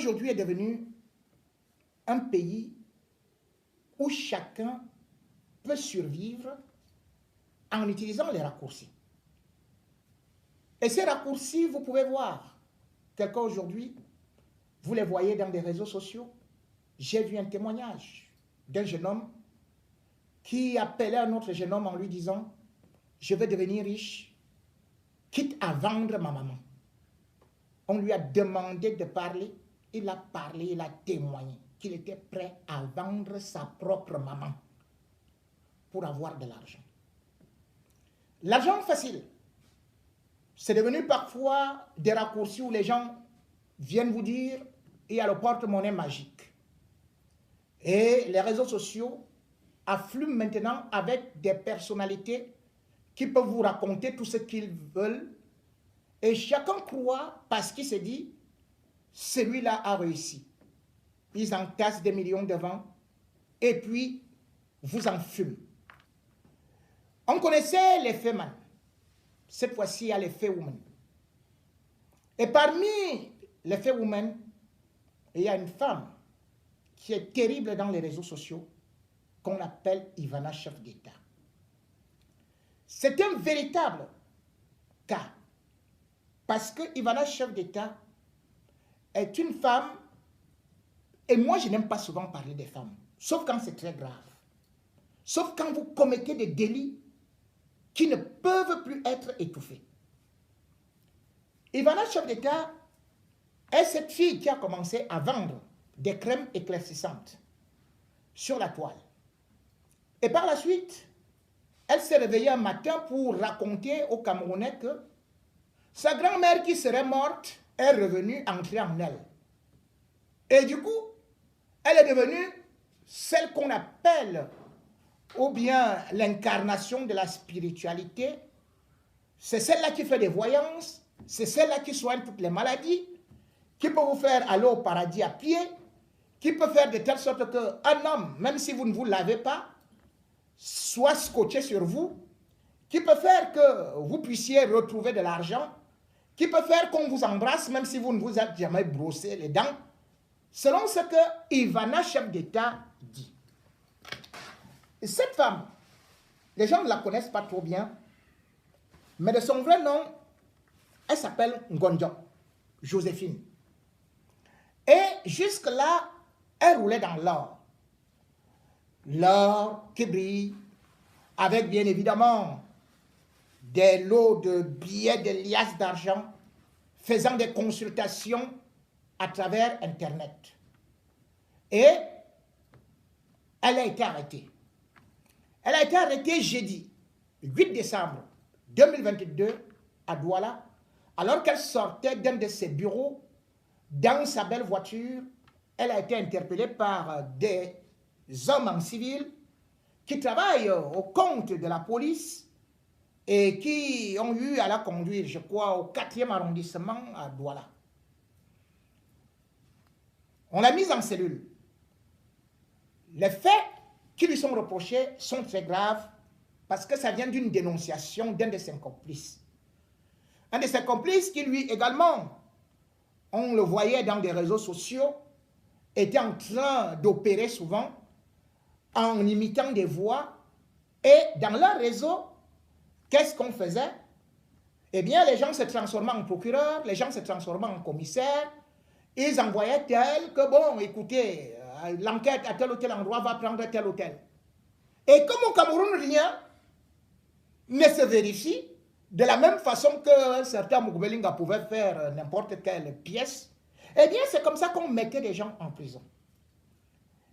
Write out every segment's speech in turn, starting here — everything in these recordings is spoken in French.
aujourd'hui est devenu un pays où chacun peut survivre en utilisant les raccourcis. Et ces raccourcis, vous pouvez voir, quelqu'un aujourd'hui, vous les voyez dans des réseaux sociaux. J'ai vu un témoignage d'un jeune homme qui appelait un autre jeune homme en lui disant « Je vais devenir riche, quitte à vendre ma maman ». On lui a demandé de parler, il a parlé, il a témoigné qu'il était prêt à vendre sa propre maman pour avoir de l'argent. L'argent facile, c'est devenu parfois des raccourcis où les gens viennent vous dire il y a le porte-monnaie magique. Et les réseaux sociaux affluent maintenant avec des personnalités qui peuvent vous raconter tout ce qu'ils veulent. Et chacun croit, parce qu'il se dit, celui-là a réussi. Ils entassent des millions devant et puis vous en fument. On connaissait l'effet man. Cette fois-ci, il y a l'effet woman. Et parmi l'effet woman, il y a une femme qui est terrible dans les réseaux sociaux qu'on appelle Ivana Chef d'État. C'est un véritable cas. Parce que Ivana Chef d'État est une femme, et moi je n'aime pas souvent parler des femmes, sauf quand c'est très grave. Sauf quand vous commettez des délits qui ne peuvent plus être étouffés. Ivana Chef d'État est cette fille qui a commencé à vendre des crèmes éclaircissantes sur la toile. Et par la suite, elle s'est réveillée un matin pour raconter aux Camerounais que sa grand-mère qui serait morte est revenue entrer en elle. Et du coup, elle est devenue celle qu'on appelle, ou bien l'incarnation de la spiritualité. C'est celle-là qui fait des voyances, c'est celle-là qui soigne toutes les maladies, qui peut vous faire aller au paradis à pied, qui peut faire de telle sorte qu'un homme, même si vous ne vous lavez pas, soit scotché sur vous, qui peut faire que vous puissiez retrouver de l'argent, qui peut faire qu'on vous embrasse même si vous ne vous êtes jamais brossé les dents, selon ce que Ivana Chef d'État dit. Et cette femme, les gens ne la connaissent pas trop bien, mais de son vrai nom, elle s'appelle Ngonjo, Joséphine. Et jusque-là, elle roulait dans l'or. L'or qui brille, avec bien évidemment des lots de billets, de liasses d'argent, faisant des consultations à travers Internet. Et elle a été arrêtée. Elle a été arrêtée jeudi, 8 décembre 2022, à Douala, alors qu'elle sortait d'un de ses bureaux, dans sa belle voiture. Elle a été interpellée par des hommes en civil qui travaillent au compte de la police et qui ont eu à la conduire, je crois, au 4e arrondissement à Douala. On l'a mise en cellule. Les faits qui lui sont reprochés sont très graves parce que ça vient d'une dénonciation d'un de ses complices. Un de ses complices qui, lui également, on le voyait dans des réseaux sociaux, était en train d'opérer souvent en imitant des voix. Et dans leur réseau, qu'est-ce qu'on faisait? Eh bien, les gens se transformaient en procureurs, les gens se transformaient en commissaires. Ils envoyaient tel que, bon, écoutez, l'enquête à tel ou tel endroit va prendre tel ou tel. Et comme au Cameroun, rien ne se vérifie, de la même façon que certains Moukbelinga pouvaient faire n'importe quelle pièce, eh bien, c'est comme ça qu'on mettait des gens en prison.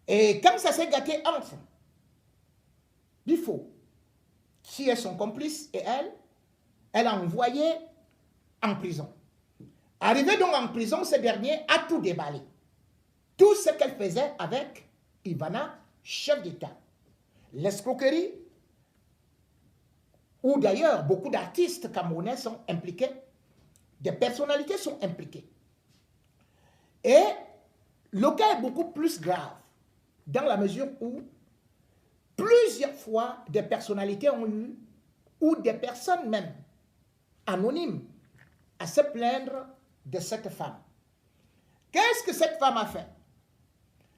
Et comme ça s'est gâté entre Bifo, qui est son complice, et elle a envoyé en prison. Arrivé donc en prison, ce dernier a tout déballé. Tout ce qu'elle faisait avec Ivana, chef d'État. L'escroquerie, où d'ailleurs beaucoup d'artistes camerounais sont impliqués, des personnalités sont impliquées. Et le cas est beaucoup plus grave, dans la mesure où plusieurs fois des personnalités ont eu, ou des personnes même anonymes, à se plaindre de cette femme. Qu'est-ce que cette femme a fait?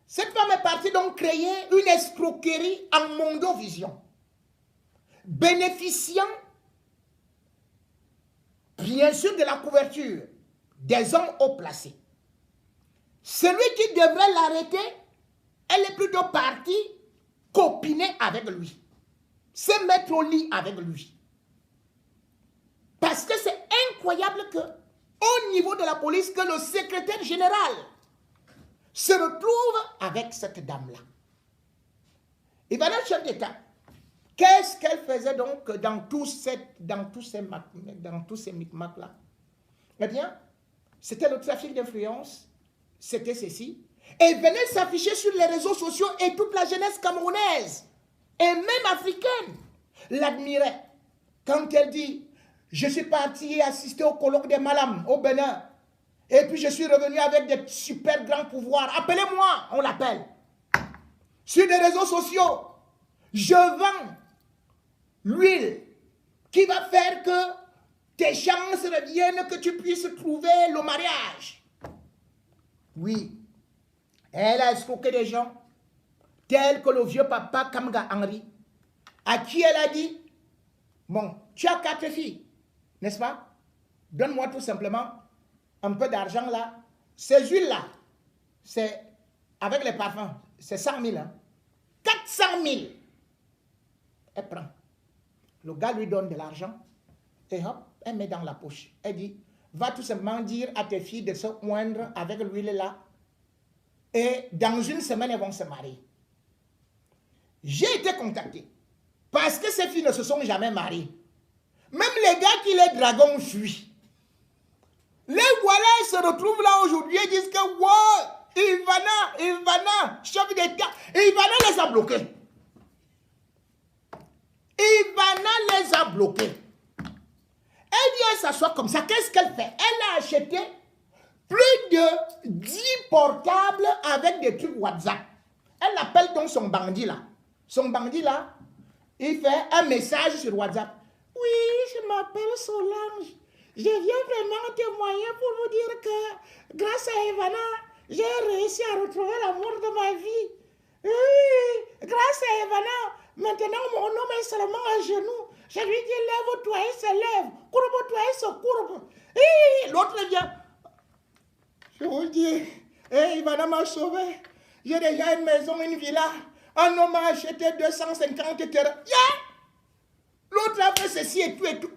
Cette femme est partie donc créer une escroquerie en mondovision, bénéficiant bien sûr de la couverture des hommes haut placés. Celui qui devrait l'arrêter, elle est plutôt partie copiner avec lui, se mettre au lit avec lui. Parce que c'est incroyable que, au niveau de la police, que le secrétaire général se retrouve avec cette dame-là. Ivana, chef d'État, qu'est-ce qu'elle faisait donc dans tous ces micmacs-là? Eh bien, c'était le trafic d'influence, c'était ceci, et venait s'afficher sur les réseaux sociaux et toute la jeunesse camerounaise, et même africaine, l'admirait. Quand elle dit, je suis parti assister au colloque des Malam au Bénin, et puis je suis revenu avec des super grands pouvoirs, appelez-moi, on l'appelle. Sur les réseaux sociaux, je vends l'huile qui va faire que tes chances reviennent, que tu puisses trouver le mariage. Oui, elle a escroqué des gens, tels que le vieux papa Kamga Henry, à qui elle a dit, bon, tu as 4 filles, n'est-ce pas? Donne-moi tout simplement un peu d'argent là. Ces huiles-là, c'est avec les parfums, c'est 100 000. Hein? 400 000. Elle prend. Le gars lui donne de l'argent et hop, elle met dans la poche. Elle dit, va tout simplement dire à tes filles de se oindre avec l'huile là. Et dans une semaine, elles vont se marier. J'ai été contacté parce que ces filles ne se sont jamais mariées. Même les gars qui les dragons fuient. Les voilà, ils se retrouvent là aujourd'hui et disent que wow, Ivana, chef d'État, Ivana les a bloqués. Ivana les a bloqués. Elle vient s'asseoir comme ça. Qu'est-ce qu'elle fait? Elle a acheté plus de 10 portables avec des trucs WhatsApp. Elle appelle donc son bandit là. Son bandit là, il fait un message sur WhatsApp. Oui, je m'appelle Solange. Je viens vraiment témoigner pour vous dire que grâce à Ivana, j'ai réussi à retrouver l'amour de ma vie. Oui, grâce à Ivana, maintenant mon homme est seulement à genoux. Je lui dis lève-toi, il se lève. Courbe-toi, il se courbe. Et l'autre vient. Je vous dis, Ivana m'a sauvé. J'ai déjà une maison, une villa. Un homme a acheté 250 terrains. L'autre a fait ceci et tout et tout.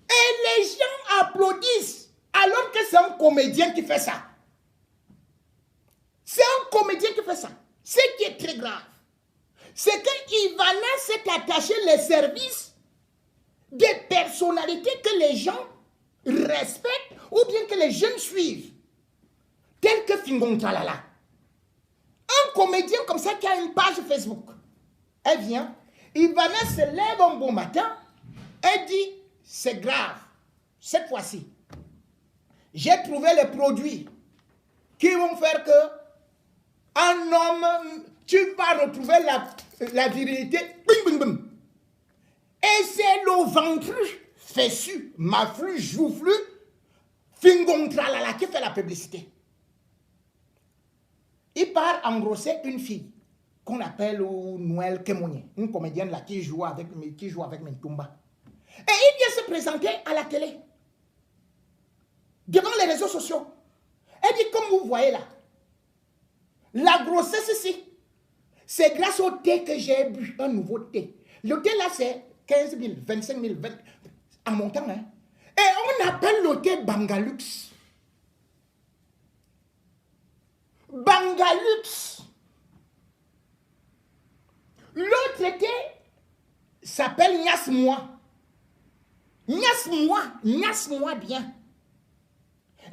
Et les gens applaudissent alors que c'est un comédien qui fait ça. C'est un comédien qui fait ça. Ce qui est très grave, c'est que Ivana s'est attaché les services des personnalités que les gens respectent ou bien que les jeunes suivent, tels que Fingon Tralala. Un comédien comme ça qui a une page Facebook. Elle vient, Ivana se lève un bon matin, elle dit, c'est grave, cette fois-ci, j'ai trouvé les produits qui vont faire que un homme, tu vas retrouver la virilité, bing, bing, bing. Et c'est le ventre fessu, maflu, joufflu, Fingon Tralala qui fait la publicité. Il part engrosser une fille qu'on appelle Noël Kemounié, une comédienne là qui joue avec Mintumba. Et il vient se présenter à la télé, devant les réseaux sociaux. Elle dit, comme vous voyez là, la grossesse ici, c'est grâce au thé que j'ai bu, un nouveau thé. Le thé là, c'est 15 000, 25 000, 20 en montant. Hein? Et on appelle le thé Bangalux. Bangalux. L'autre thé s'appelle Nias-moi. Nias-moi, Nias-moi bien.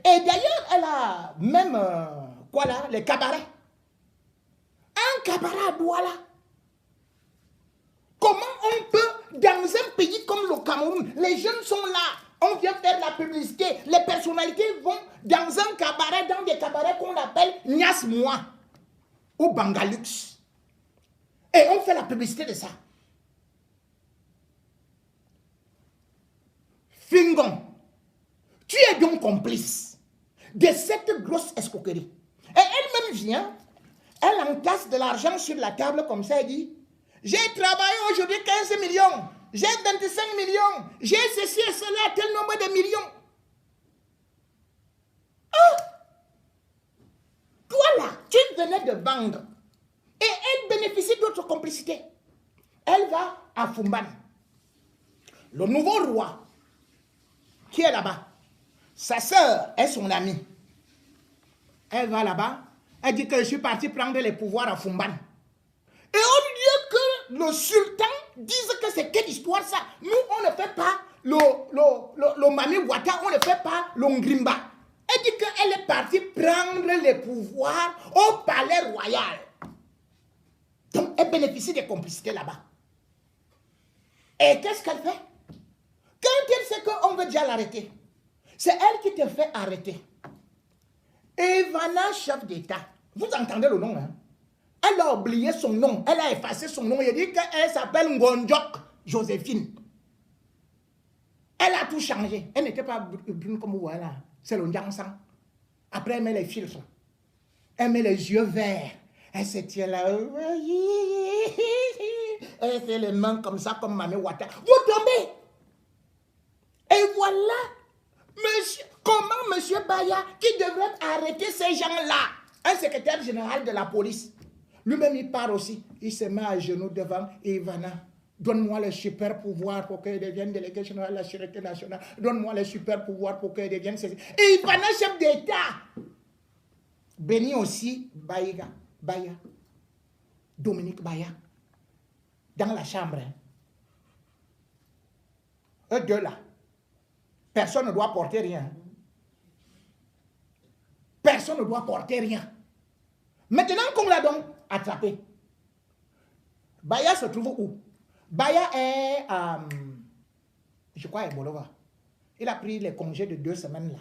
Et d'ailleurs, elle a même, quoi là, les cabarets. Un cabaret à Douala. Comment on peut, dans un pays comme le Cameroun, les jeunes sont là, on vient faire la publicité, les personnalités vont dans un cabaret, dans des cabarets qu'on appelle Nias-moi ou Bangalux. Et on fait la publicité de ça. Fingon, tu es donc complice. de cette grosse escroquerie. Et elle-même vient, elle entasse de l'argent sur la table comme ça, elle dit, j'ai travaillé aujourd'hui 15 millions, j'ai 25 millions, j'ai ceci et cela, tel nombre de millions. Oh! Toi là, tu venais de vendre. Et elle bénéficie d'autres complicités. Elle va à Fumban. Le nouveau roi, qui est là-bas, sa sœur est son amie. Elle va là-bas, elle dit que je suis parti prendre les pouvoirs à Fumban. Et au lieu que le sultan dise que c'est quelle histoire ça, nous on ne fait pas le Mami Wata, on ne fait pas le Ngrimba. Elle dit qu'elle est partie prendre les pouvoirs au palais royal. Donc elle bénéficie des complicités là-bas. Et qu'est-ce qu'elle fait? Quand elle sait qu'on veut déjà l'arrêter, c'est elle qui te fait arrêter. Ivana, chef d'État, vous entendez le nom, hein? Elle a oublié son nom, elle a effacé son nom, elle dit qu'elle s'appelle Ngonjok Joséphine. Elle a tout changé. Elle n'était pas brune comme vous voyez là, c'est le Ndiansang. Après, elle met les filtres, elle met les yeux verts, elle se tient là, elle fait les mains comme ça, comme Mami Wata. Vous tombez. Et voilà, monsieur, comment monsieur Baya, qui devrait arrêter ces gens-là, un secrétaire général de la police, lui-même il part aussi, il se met à genoux devant Ivana. Donne-moi le super pouvoir pour qu'elle devienne délégué général de la sécurité nationale. Donne-moi le super pouvoir pour qu'elle devienne... Et Ivana, chef d'État, béni aussi Baya, Dominique Baya, dans la chambre. Eux deux là. Personne ne doit porter rien. Personne ne doit porter rien. Maintenant qu'on l'a donc attrapé, Baya se trouve où? Baya est, je crois, à Bolova. Il a pris les congés de 2 semaines là.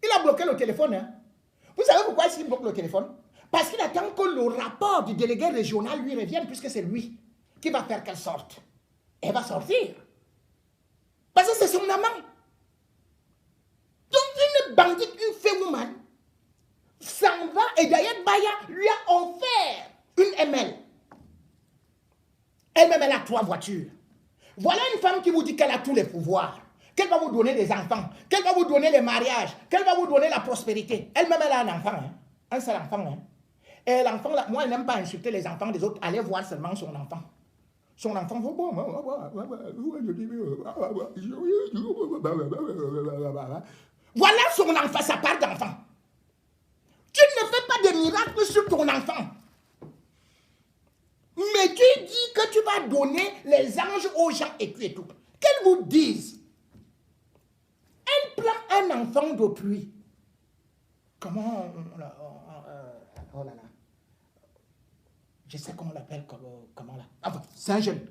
Il a bloqué le téléphone. Hein. Vous savez pourquoi il bloque le téléphone? Parce qu'il attend que le rapport du délégué régional lui revienne, puisque c'est lui qui va faire qu'elle sorte. Elle va sortir. Parce que c'est son amant. Donc une bandite, une féwoman, s'en va et d'ailleurs Baya lui a offert une ML. Elle-même, elle a 3 voitures. Voilà une femme qui vous dit qu'elle a tous les pouvoirs, qu'elle va vous donner des enfants, qu'elle va vous donner les mariages, qu'elle va vous donner la prospérité. Elle-même, elle a un enfant, hein? Un seul enfant. Hein? Et l'enfant, moi, elle n'aime pas insulter les enfants des autres. Allez voir seulement son enfant. Son enfant, voilà son enfant, sa part d'enfant. Tu ne fais pas de miracles sur ton enfant. Mais tu dis que tu vas donner les anges aux gens et tout. Qu'elles vous disent. Elle prend un enfant d'autrui. Comment oh là là. Je sais comment on l'appelle, comment là. Enfin, c'est un jeune.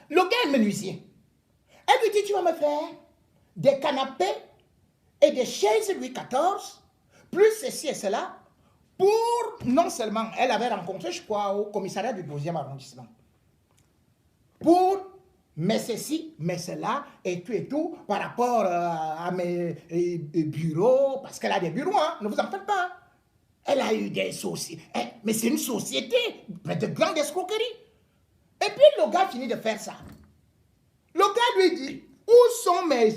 Le gars est menuisier. Elle lui dit, tu vas me faire des canapés et des chaises Louis XIV, plus ceci et cela, pour, non seulement, elle avait rencontré, je crois, au commissariat du 12e arrondissement, pour, mais ceci, mais cela, et tout, par rapport à mes bureaux, parce qu'elle a des bureaux, hein, ne vous en faites pas. Elle a eu des sociétés, mais c'est une société de grande escroquerie. Et puis le gars finit de faire ça. Le gars lui dit, où sont mes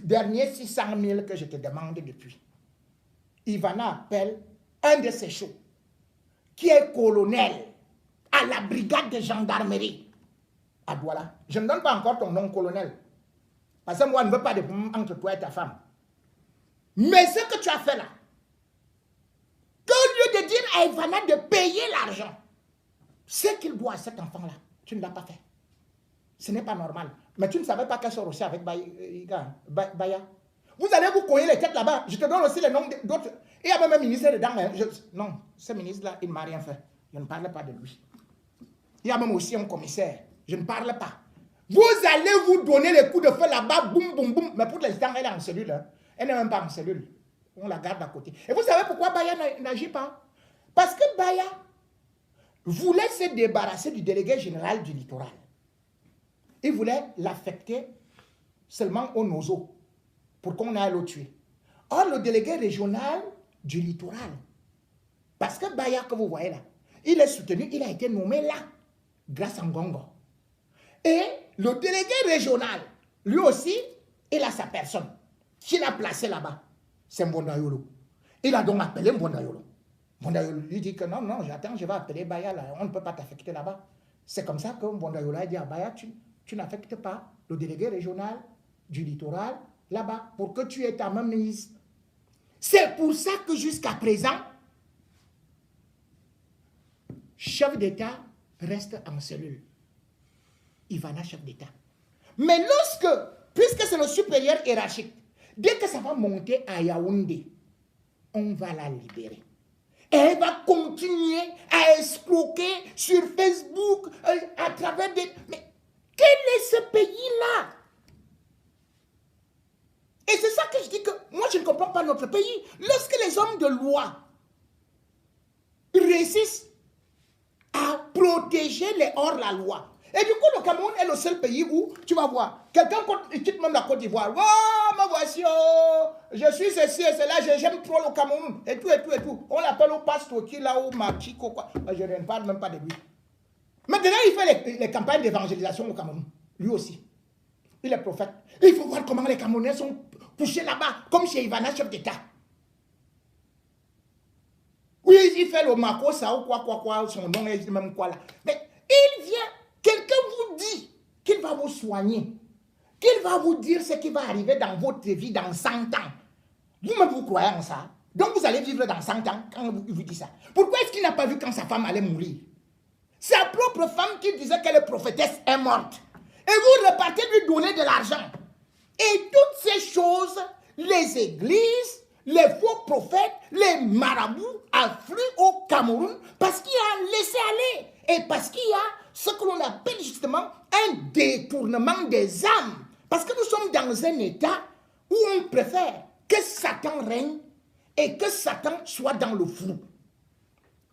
derniers 600 000 que je te demande depuis? Ivana appelle un de ses chauds, qui est colonel à la brigade de gendarmerie à Douala. Je ne donne pas encore ton nom, colonel, parce que moi, je ne veux pas de problème entre toi et ta femme. Mais ce que tu as fait là, qu'au lieu de dire à Ivana de payer l'argent, ce qu'il doit à cet enfant-là, tu ne l'as pas fait. Ce n'est pas normal. Mais tu ne savais pas qu'elle sort aussi avec Baya. Vous allez vous cogner les têtes là-bas. Je te donne aussi les noms d'autres. Il y a même un ministre dedans. Non, ce ministre-là, il ne m'a rien fait. Je ne parle pas de lui. Il y a même aussi un commissaire. Je ne parle pas. Vous allez vous donner les coups de feu là-bas, boum, boum, boum. Mais pour l'instant, elle est en cellule. Hein. Elle n'est même pas en cellule. On la garde à côté. Et vous savez pourquoi Baya n'agit pas? Parce que Baya voulait se débarrasser du délégué général du littoral. Il voulait l'affecter seulement au Nozo pour qu'on aille le tuer. Or, le délégué régional du littoral, parce que Baya, que vous voyez là, il est soutenu, il a été nommé là, grâce à Ngongo. Et le délégué régional, lui aussi, il a sa personne, qu'il a placé là-bas. C'est Mbondayolo. Il a donc appelé Mbondayolo. Mbondayolo lui dit que non, non, j'attends, je vais appeler Baya là, on ne peut pas t'affecter là-bas. C'est comme ça que Mbondayolo a dit à Baya, tu n'affectes pas le délégué régional du littoral là-bas, pour que tu aies ta main mise. C'est pour ça que jusqu'à présent, chef d'État reste en cellule. Ivana, chef d'État. Mais lorsque, puisque c'est le supérieur hiérarchique, dès que ça va monter à Yaoundé, on va la libérer. Et elle va continuer à escroquer sur Facebook, à travers des... Mais quel est ce pays-là? Et c'est ça que je dis que moi je ne comprends pas notre pays. Lorsque les hommes de loi réussissent à protéger les hors-la-loi, et du coup le Cameroun est le seul pays où tu vas voir, quelqu'un quitte même la Côte d'Ivoire, oh, me voici, oh, je suis ceci et cela, j'aime trop le Cameroun, et tout, et tout, et tout. On l'appelle au pasteur qui là, au Machiko, quoi. Je ne parle même pas de lui. Maintenant, il fait les campagnes d'évangélisation au Cameroun, lui aussi. Il est prophète. Il faut voir comment les Camerounais sont couchés là-bas, comme chez Ivana, chef d'État. Oui, il fait le Mako, ça ou quoi, son nom est même quoi là. Mais il vient, quelqu'un vous dit qu'il va vous soigner, qu'il va vous dire ce qui va arriver dans votre vie dans 100 ans. Vous-même, vous croyez en ça? Donc vous allez vivre dans 100 ans quand il vous dit ça. Pourquoi est-ce qu'il n'a pas vu quand sa femme allait mourir? Sa propre femme qui disait qu'elle est prophétesse est morte. Et vous repartez lui donner de l'argent. Et toutes ces choses, les églises, les faux prophètes, les marabouts affluent au Cameroun parce qu'il y a un laisser-aller. Et parce qu'il y a ce que l'on appelle justement un détournement des âmes. Parce que nous sommes dans un état où on préfère que Satan règne et que Satan soit dans le flou.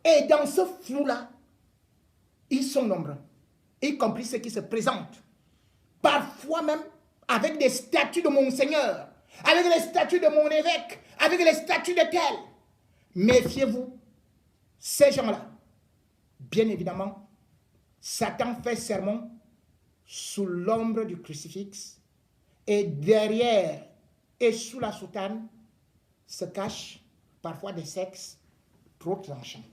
Et dans ce flou-là, ils sont nombreux, y compris ceux qui se présentent. Parfois même avec des statuts de Monseigneur, avec les statuts de mon évêque, avec les statuts de tel. Méfiez-vous, ces gens-là, bien évidemment, Satan fait sermon sous l'ombre du crucifix et derrière et sous la soutane se cachent parfois des sexes trop tranchants.